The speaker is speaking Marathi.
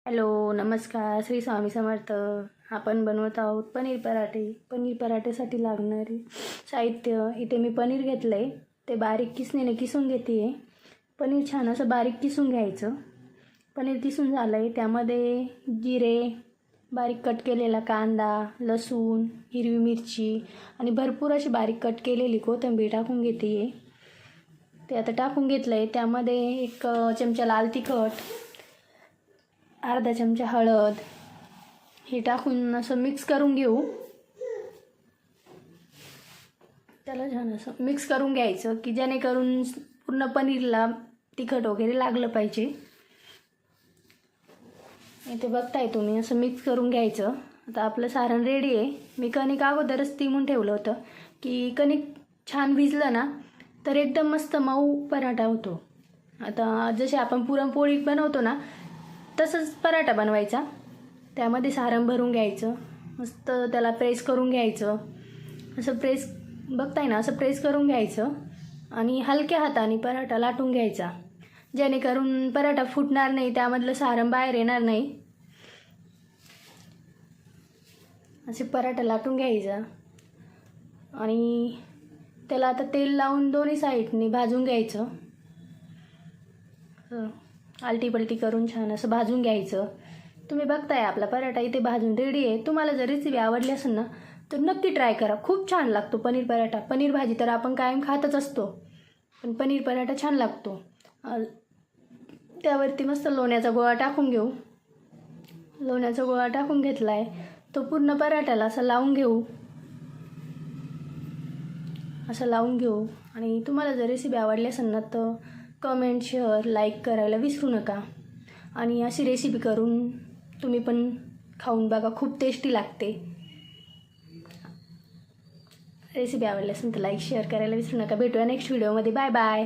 हॅलो, नमस्कार. श्री स्वामी समर्थ. आपण बनवत आहोत पनीर पराठे. पनीर पराठेसाठी लागणारे साहित्य इथे मी पनीर घेतलं आहे, ते बारीक किसणीने किसून घेते आहे. पनीर छान असं बारीक किसून घ्यायचं. पनीर किसून झालं आहे, त्यामध्ये जिरे, बारीक कट केलेला कांदा, लसूण, हिरवी मिरची आणि भरपूर अशी बारीक कट केलेली कोथिंबीर टाकून घेते आहे. ते आता टाकून घेतलं आहे. त्यामध्ये 1 चमचा लाल तिखट, अर्धा चमचा हळद हे टाकून असं मिक्स करून घेऊ. त्याला छान असं मिक्स करून घ्यायचं की जेणेकरून पूर्ण पनीरला तिखट वगैरे लागलं पाहिजे. इथे बघताय तुम्ही असं मिक्स करून घ्यायचं. आता आपलं सारण रेडी आहे. मी कणिक अगोदरच तिमून ठेवलं होतं की कणिक छान भिजलं ना तर एकदम मस्त मऊ पराठा होतो. आता जसे आपण पुरणपोळी बनवतो ना तसंच पराठा बनवायचा. त्यामध्ये सारण भरून घ्यायचं, मस्त त्याला प्रेस करून घ्यायचं. असं प्रेस बघताय ना, असं प्रेस करून घ्यायचं आणि हलक्या हाताने पराठा लाटून घ्यायचा, जेणेकरून पराठा फुटणार नाही, त्यामधलं सारण बाहेर येणार नाही. असे पराठा लाटून घ्यायचा आणि त्याला आता तेल लावून दोन्ही साईडने भाजून घ्यायचं. आलटी पलटी करून छान असं भाजून घ्यायचं. तुम्ही बघताय आपला पराठा इथे भाजून रेडी आहे. तुम्हाला जर रेसिपी आवडली असेल ना तर नक्की ट्राय करा. खूप छान लागतो पनीर पराठा. पनीर भाजी तर आपण कायम खातच असतो, पण पनीर पराठा छान लागतो. त्यावरती मस्त लोण्याचा गोळा टाकून घेऊ. लोण्याचा गोळा टाकून घेतला आहे, तो पूर्ण पराठ्याला असं लावून घेऊ. असं लावून घेऊ. आणि तुम्हाला जर रेसिपी आवडली असेल ना तर कमेंट, शेअर, लाईक करायला विसरू नका. आणि अशी रेसिपी करून तुम्ही पण खाऊन बघा, खूप टेस्टी लागते. रेसिपी आवडली असेल तर लाईक शेअर करायला विसरू नका. भेटूया नेक्स्ट व्हिडिओमध्ये. Bye bye.